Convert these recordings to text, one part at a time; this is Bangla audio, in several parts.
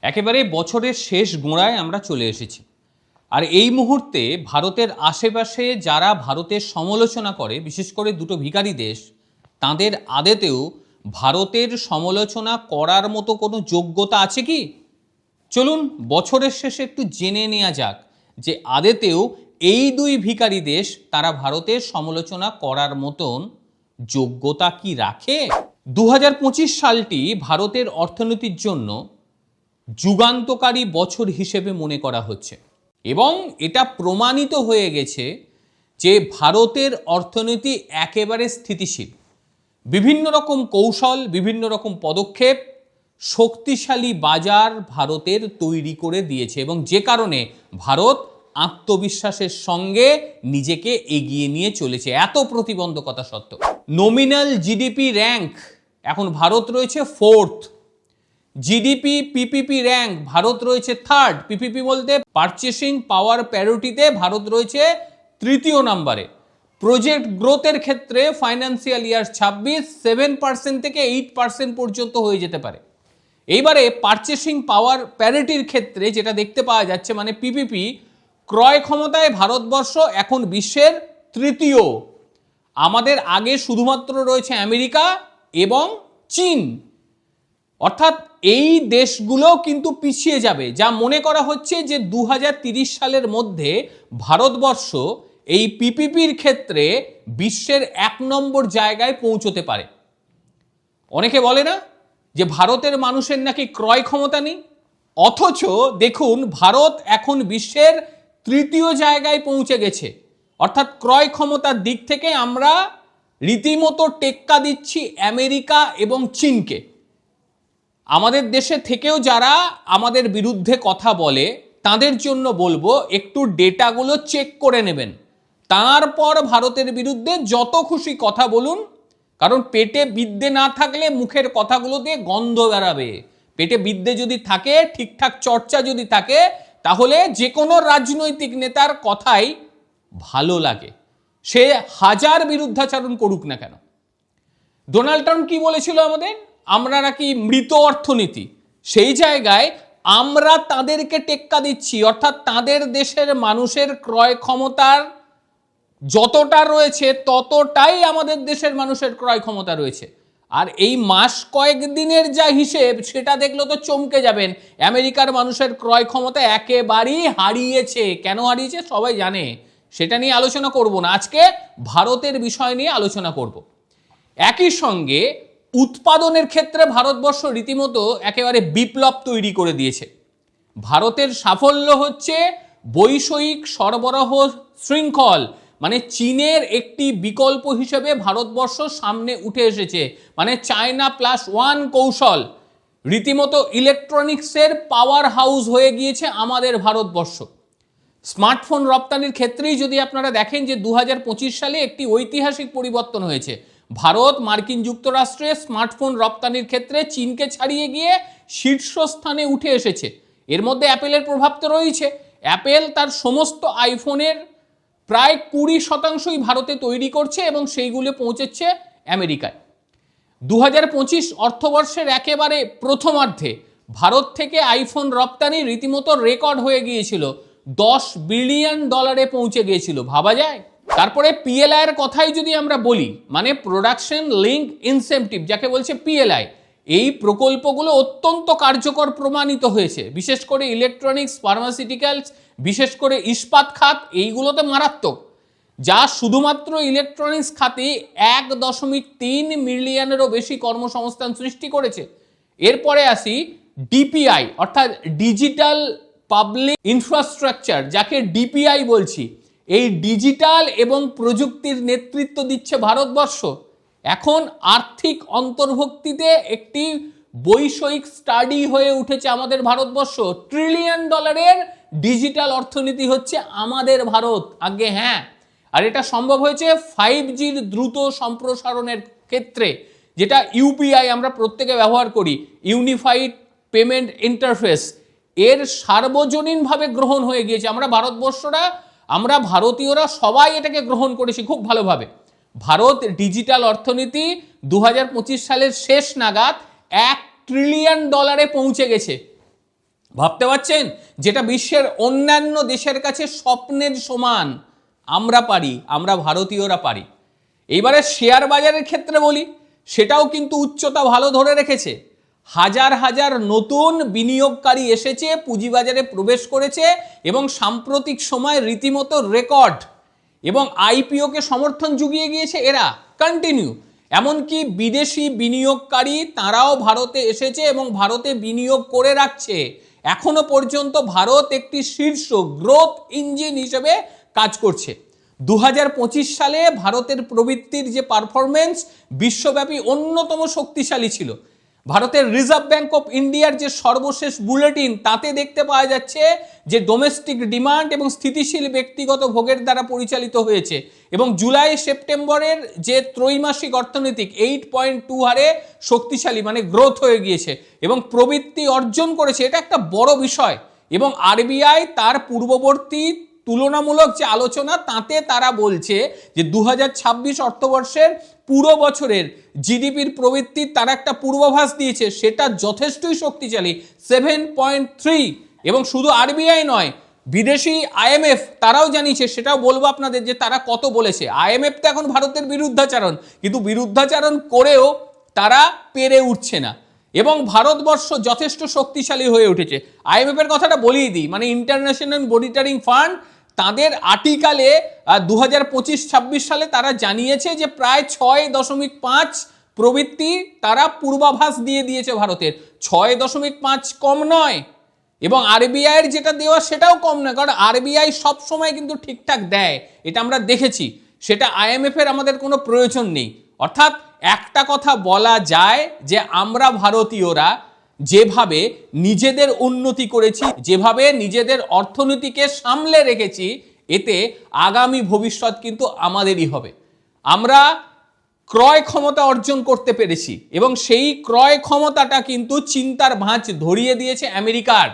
একেবারে বছরের শেষ গোড়ায় আমরা চলে এসেছি। আর এই মুহূর্তে ভারতের আশেপাশে যারা ভারতের সমালোচনা করে, বিশেষ করে দুটো ভিখারি দেশ, তাদের আদতেও ভারতের সমালোচনা করার মতো কোনো যোগ্যতা আছে কি? চলুন বছরের শেষে একটু জেনে নেওয়া যাক যে আদতেও এই দুই ভিখারি দেশ তারা ভারতের সমালোচনা করার মতন যোগ্যতা কি রাখে। 2025 সালটি ভারতের অর্থনীতির জন্য যুগান্তকারী বছর হিসেবে মনে করা হচ্ছে এবং এটা প্রমাণিত হয়ে গেছে যে ভারতের অর্থনীতি একেবারে স্থিতিশীল। বিভিন্ন রকম কৌশল, বিভিন্ন রকম পদক্ষেপ শক্তিশালী বাজার ভারতের তৈরি করে দিয়েছে এবং যে কারণে ভারত আত্মবিশ্বাসের সঙ্গে নিজেকে এগিয়ে নিয়ে চলেছে এত প্রতিবন্ধকতা সত্ত্বেও। নমিনাল জিডিপি র্যাঙ্ক এখন ভারত রয়েছে 4th, GDP PPP rank Bharat রয়েছে 3rd, পিপিপি বলতে পারচেসিং পাওয়ার প্যারিটিতে ভারত রয়েছে 3য় নম্বরে। প্রজেক্ট গ্রোথের ক্ষেত্রে ফাইন্যান্সিয়াল ইয়ার 26 7% থেকে 8% পর্যন্ত হয়ে যেতে পারে। এইবারে পারচেসিং পাওয়ার প্যারিটির ক্ষেত্রে যেটা দেখতে পাওয়া যাচ্ছে, মানে পিপিপি, ক্রয় ক্ষমতায় ভারতবর্ষ এখন বিশ্বের 3য়। আমাদের আগে শুধুমাত্র রয়েছে আমেরিকা এবং চীন, অর্থাৎ এই দেশগুলো কিন্তু পিছিয়ে যাবে। যা মনে করা হচ্ছে যে 2030 সালের মধ্যে ভারতবর্ষ এই পিপিপির ক্ষেত্রে বিশ্বের 1 নম্বর জায়গায় পৌঁছতে পারে। অনেকে বলে না যে ভারতের মানুষের নাকি ক্রয় ক্ষমতা নেই, অথচ দেখুন ভারত এখন বিশ্বের 3য় জায়গায় পৌঁছে গেছে। অর্থাৎ ক্রয় ক্ষমতার দিক থেকে আমরা রীতিমতো টেক্কা দিচ্ছি আমেরিকা এবং চীনকে। আমাদের দেশে থেকেও যারা আমাদের বিরুদ্ধে কথা বলে তাদের জন্য বলবো একটু ডেটাগুলো চেক করে নেবেন, তারপর ভারতের বিরুদ্ধে যত খুশি কথা বলুন, কারণ পেটে বিদ্যে না থাকলে মুখের কথাগুলো দিয়ে গন্ধ বেরাবে। পেটে বিদ্যে যদি থাকে, ঠিকঠাক চর্চা যদি থাকে, তাহলে যে কোনো রাজনৈতিক নেতার কথাই ভালো লাগে, সে হাজার বিরুদ্ধাচরণ করুক না কেন। ডোনাল্ড ট্রাম্প কি বলেছিল আমাদের? আমরা নাকি মৃত অর্থনীতি। সেই জায়গায় আমরা তাদেরকে টেক্কা দিচ্ছি, অর্থাৎ তাদের দেশের মানুষের ক্রয় ক্ষমতার যতটা রয়েছে ততটাই আমাদের দেশের মানুষের ক্রয় ক্ষমতা রয়েছে। আর এই মাস কয়েকদিনের যা হিসেব সেটা দেখলে তো চমকে যাবেন। আমেরিকার মানুষের ক্রয় ক্ষমতা একেবারেই হারিয়েছে। কেন হারিয়েছে সবাই জানে, সেটা নিয়ে আলোচনা করব না। আজকে ভারতের বিষয় নিয়ে আলোচনা করব। একই সঙ্গে উৎপাদনের ক্ষেত্রে ভারতবর্ষ রীতিমতো একেবারে বিপ্লব তৈরি করে দিয়েছে। ভারতের সাফল্য হচ্ছে বৈষয়িক সরবরাহ শৃঙ্খল, মানে চীনের একটি বিকল্প হিসেবে ভারতবর্ষ সামনে উঠে এসেছে। মানে চায়না +1 কৌশল, রীতিমতো ইলেকট্রনিক্সের পাওয়ার হাউস হয়ে গিয়েছে আমাদের ভারতবর্ষ। স্মার্টফোন রপ্তানির ক্ষেত্রেই যদি আপনারা দেখেন যে 2025 সালে একটি ঐতিহাসিক পরিবর্তন হয়েছে। ভারত মার্কিন যুক্তরাষ্ট্রে স্মার্টফোন রপ্তানির ক্ষেত্রে চীনকে ছাড়িয়ে গিয়ে শীর্ষস্থানে উঠে এসেছে। এর মধ্যে অ্যাপেলের প্রভাব তো রয়েছে। অ্যাপেল তার সমস্ত আইফোনের প্রায় 20%ই ভারতে তৈরি করছে এবং সেইগুলো পৌঁছেছে আমেরিকায়। 2025 অর্থবর্ষের একেবারে প্রথমার্ধে ভারত থেকে আইফোন রপ্তানি রীতিমতো রেকর্ড হয়ে গিয়েছিল, $10 বিলিয়ন পৌঁছে গিয়েছিল। ভাবা যায়? তারপরে পিএলআই এর কথাই যদি আমরা বলি, মানে প্রোডাকশন লিঙ্ক ইনসেন্টিভ যাকে বলছে পিএলআই, এই প্রকল্পগুলো অত্যন্ত কার্যকর প্রমাণিত হয়েছে। বিশেষ করে ইলেকট্রনিক্স, ফার্মাসিউটিক্যালস, বিশেষ করে ইস্পাত খাত, এইগুলোতে মারাত্মক। যা শুধুমাত্র ইলেকট্রনিক্স খাতে 1.3 মিলিয়নেরও বেশি কর্মসংস্থান সৃষ্টি করেছে। এরপরে আসি ডিপিআই, অর্থাৎ ডিজিটাল পাবলিক ইনফ্রাস্ট্রাকচার, যাকে ডিপিআই বলছি। এই ডিজিটাল এবং প্রযুক্তির নেতৃত্ব দিচ্ছে ভারতবর্ষ। এখন আর্থিক অন্তর্ভুক্তিতে একটি বৈষয়িক স্টাডি হয়ে উঠেছে আমাদের ভারতবর্ষ। $1 ট্রিলিয়ন ডিজিটাল অর্থনীতি হচ্ছে আমাদের ভারত। আগে হ্যাঁ, আর এটা সম্ভব হয়েছে 5Gর দ্রুত সম্প্রসারণের ক্ষেত্রে, যেটা ইউপিআই আমরা প্রত্যেকে ব্যবহার করি, ইউনিফাইড পেমেন্ট ইন্টারফেস, এর সার্বজনীনভাবে গ্রহণ হয়ে গিয়েছে। আমরা ভারতীয়রা সবাই এটাকে গ্রহণ করেছি খুব ভালোভাবে। ভারত ডিজিটাল অর্থনীতি 2025 সালের শেষ নাগাদ $1 ট্রিলিয়ন পৌঁছে গেছে। ভাবতে পারছেন? যেটা বিশ্বের অন্যান্য দেশের কাছে স্বপ্নের সমান আমরা পারি, আমরা ভারতীয়রা পারি। এইবারে শেয়ার বাজারের ক্ষেত্রে বলি, সেটাও কিন্তু উচ্চতা ভালো ধরে রেখেছে। হাজার হাজার নতুন বিনিয়োগকারী এসেছে, পুঁজিবাজারে প্রবেশ করেছে এবং সাম্প্রতিক সময় রীতিমতো রেকর্ড এবং আইপিওকে সমর্থন জুগিয়ে গিয়েছে এরা কন্টিনিউ। এমনকি বিদেশি বিনিয়োগকারী তারাও ভারতে এসেছে এবং ভারতে বিনিয়োগ করে রাখছে। এখনো পর্যন্ত ভারত একটি শীর্ষ গ্রোথ ইঞ্জিন হিসেবে কাজ করছে। 2025 সালে ভারতের প্রবৃত্তির যে পারফরমেন্স বিশ্বব্যাপী অন্যতম শক্তিশালী ছিল। ভারতের রিজার্ভ ব্যাংক অফ ইন্ডিয়ার যে সর্বশেষ বুলেটিন তাতে দেখতে পাওয়া যাচ্ছে যে ডোমেস্টিক ডিমান্ড এবং স্থিতিশীল ব্যক্তিগত ভোগের দ্বারা পরিচালিত হয়েছে এবং জুলাই সেপ্টেম্বরের যে ত্রৈমাসিক অর্থনৈতিক 8.2 হারে শক্তিশালী মানে গ্রোথ হয়ে গিয়েছে এবং প্রবৃত্তি অর্জন করেছে। এটা একটা বড় বিষয় এবং আরবিআই তার পূর্ববর্তী তুলনামূলক যে আলোচনা তাতে তারা বলছে যে 2026 অর্থবর্ষের পুরো বছরের জিডিপির প্রবৃত্তির তারা একটা পূর্বাভাস দিয়েছে, সেটা যথেষ্টই শক্তিশালী 7.3। এবং শুধু আরবিআই নয়, বিদেশি আইএমএফ তারাও জানিয়েছে, সেটাও বলবো আপনাদের যে তারা কত বলেছে। আইএমএফ তো এখন ভারতের বিরুদ্ধাচারণ, কিন্তু বিরুদ্ধাচারণ করেও তারা পেরে উঠছে না এবং ভারতবর্ষ যথেষ্ট শক্তিশালী হয়ে উঠেছে। আইএমএফ এর কথাটা বলেই দিই, মানে ইন্টারন্যাশনাল মনিটরিং ফান্ড তাদের আর্টিকেলে 2025-26 সালে তারা জানিয়েছে যে প্রায় 6.5 প্রবৃত্তি তারা পূর্বাভাস দিয়ে দিয়েছে ভারতের। 6.5 কম নয় এবং আরবিআইয়ের যেটা দেওয়া সেটাও কম নয়, কারণ আরবিআই সব সময় কিন্তু ঠিকঠাক দেয়, এটা আমরা দেখেছি। সেটা আইএমএফ এর আমাদের কোনো প্রয়োজন নেই। অর্থাৎ একটা কথা বলা যায় যে আমরা ভারতীয়রা যেভাবে নিজেদের উন্নতি করেছি, যেভাবে নিজেদের অর্থনীতিকে সামলে রেখেছি, এতে আগামী ভবিষ্যৎ কিন্তু আমাদেরই হবে। আমরা ক্রয় ক্ষমতা অর্জন করতে পেরেছি এবং সেই ক্রয় ক্ষমতাটা কিন্তু চিন্তার ভাঁজ ধরিয়ে দিয়েছে আমেরিকার।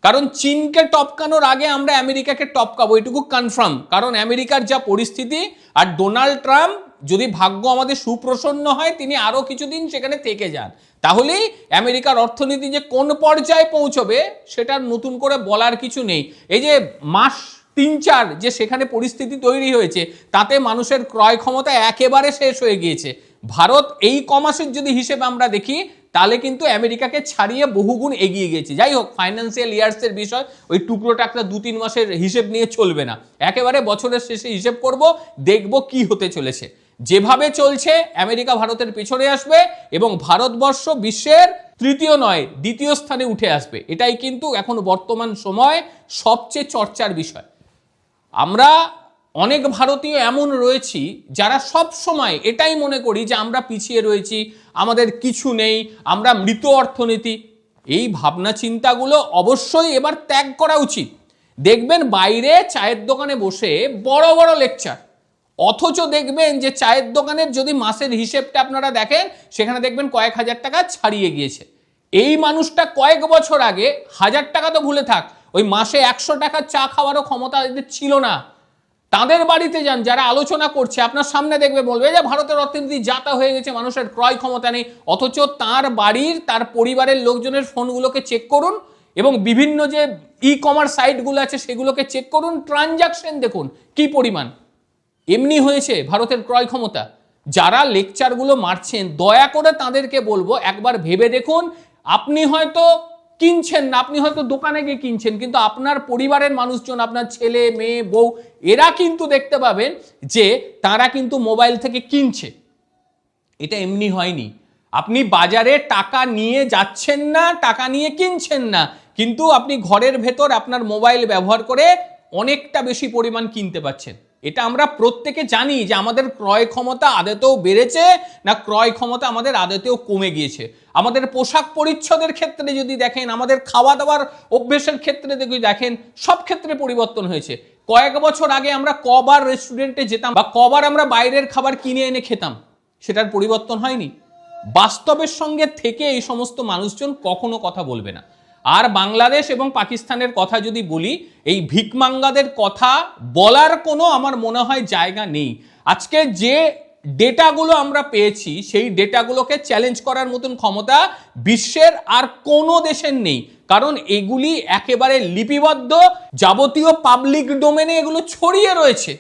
কারণ চীনকে টপকানোর আগে আমরা আমেরিকাকে টপকাবো, এটুকু কনফার্ম। কারণ আমেরিকার যা পরিস্থিতি, আর ডোনাল্ড ট্রাম্প যদি ভাগ্য আমাদের সুপ্রসন্ন হয় তিনি আরো কিছুদিন সেখানে থেকে যান, তাহলেই আমেরিকার অর্থনীতি যে কোন পর্যায়ে পৌঁছবে সেটার নতুন করে বলার কিছু নেই। এই যে মাস 3-4 যে সেখানে পরিস্থিতি তৈরি হয়েছে তাতে মানুষের ক্রয় ক্ষমতা একেবারে শেষ হয়ে গিয়েছে। ভারত এই কমাসের যদি হিসেবে আমরা দেখি তাহলে কিন্তু আমেরিকাকে ছাড়িয়ে বহুগুণ এগিয়ে গেছে। যাই হোক, ফাইন্যান্সিয়াল ইয়ার্সের বিষয়, ওই টুকরো টাকরা 2-3 মাসের হিসেব নিয়ে চলবে না, একেবারে বছরের শেষে হিসেব করব, দেখব কি হতে চলেছে। যেভাবে চলছে আমেরিকা ভারতের পিছনে আসবে এবং ভারতবর্ষ বিশ্বের তৃতীয় নয় দ্বিতীয় স্থানে উঠে আসবে। এটাই কিন্তু এখন বর্তমান সময় সবচেয়ে চর্চার বিষয়। আমরা অনেক ভারতীয় এমন রয়েছি যারা সব সময় এটাই মনে করি যে আমরা পিছিয়ে রয়েছি, আমাদের কিছু নেই, আমরা মৃত অর্থনীতি। এই ভাবনা চিন্তাগুলো অবশ্যই এবার ত্যাগ করা উচিত। দেখবেন বাইরে চায়ের দোকানে বসে বড় বড় লেকচার, অথচ দেখবেন যে চায়ের দোকানের যদি মাসের হিসেবটা আপনারা দেখেন সেখানে দেখবেন কয়েক হাজার টাকা ছাড়িয়ে গিয়েছে। এই মানুষটা কয়েক বছর আগে 1000 টাকা তো ভুলে থাক, ওই মাসে 100 টাকার চা খাওয়ারও ক্ষমতা এদের ছিল না। তাদের বাড়িতে যান, যারা আলোচনা করছে আপনার সামনে দেখবে বলবে যে ভারতের অর্থনীতি যাতা হয়ে গেছে, মানুষের ক্রয় ক্ষমতা নেই। অথচ তার বাড়ির তার পরিবারের লোকজনের ফোনগুলোকে চেক করুন এবং বিভিন্ন যে ই কমার্স সাইটগুলো আছে সেগুলোকে চেক করুন, ট্রানজাকশন দেখুন কি পরিমাণ। এমনি হয়েছে ভারতের ক্রয় ক্ষমতা। যারা লেকচারগুলো মারছেন দয়া করে তাদেরকে বলবো একবার ভেবে দেখুন। আপনি হয়তো কিনছেন না, আপনি হয়তো দোকানে গিয়ে কিনছেন, কিন্তু আপনার পরিবারের মানুষজন, আপনার ছেলে মেয়ে বউ, এরা কিন্তু দেখতে পাবেন যে তারা কিন্তু মোবাইল থেকে কিনছে। এটা এমনি হয়নি। আপনি বাজারে টাকা নিয়ে যাচ্ছেন না, টাকা নিয়ে কিনছেন না, কিন্তু আপনি ঘরের ভেতর আপনার মোবাইল ব্যবহার করে অনেকটা বেশি পরিমাণ কিনতে পাচ্ছেন। এটা আমরা প্রত্যেকে জানি যে আমাদের ক্রয় ক্ষমতা আদতেও বেড়েছে না ক্রয় ক্ষমতা আমাদের আদতেও কমে গিয়েছে। আমাদের পোশাক পরিচ্ছদের ক্ষেত্রে যদি দেখেন, আমাদের খাওয়া দাওয়ার অভ্যেসের ক্ষেত্রে যদি দেখেন, সব ক্ষেত্রে পরিবর্তন হয়েছে। কয়েক বছর আগে আমরা কবার রেস্টুরেন্টে যেতাম বা কবার আমরা বাইরের খাবার কিনে এনে খেতাম, সেটার পরিবর্তন হয়নি। বাস্তবের সঙ্গে থেকে এই সমস্ত মানুষজন কখনো কথা বলবে না। আর বাংলাদেশ এবং পাকিস্তানের কথা যদি বলি, এই ভিকমাঙ্গাদের কথা বলার কোনো আমার মনে হয় জায়গা নেই। আজকে যে ডেটাগুলো আমরা পেয়েছি সেই ডেটাগুলোকে চ্যালেঞ্জ করার মতন ক্ষমতা বিশ্বের আর কোনো দেশের নেই। কারণ এগুলি একেবারে লিপিবদ্ধ, যাবতীয় পাবলিক ডোমেনে এগুলো ছড়িয়ে রয়েছে।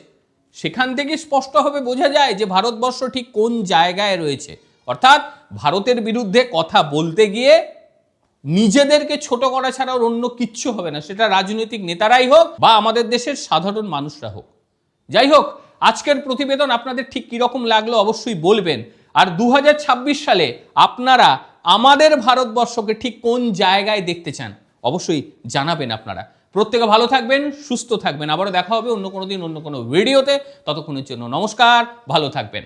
সেখান থেকে স্পষ্টভাবে বোঝা যায় যে ভারতবর্ষ ঠিক কোন জায়গায় রয়েছে। অর্থাৎ ভারতের বিরুদ্ধে কথা বলতে গিয়ে নিজেদেরকে ছোট করা ছাড়া অন্য কিচ্ছু হবে না, সেটা রাজনৈতিক নেতারাই হোক বা আমাদের দেশের সাধারণ মানুষরা হোক। যাই হোক, আজকের প্রতিবেদন আপনাদের ঠিক কিরকম লাগলো অবশ্যই বলবেন। আর 2026 সালে আপনারা আমাদের ভারতবর্ষকে ঠিক কোন জায়গায় দেখতে চান অবশ্যই জানাবেন আপনারা। প্রত্যেকে ভালো থাকবেন, সুস্থ থাকবেন। আবারও দেখা হবে অন্য কোনো দিন অন্য কোনো ভিডিওতে। ততক্ষণের জন্য নমস্কার, ভালো থাকবেন।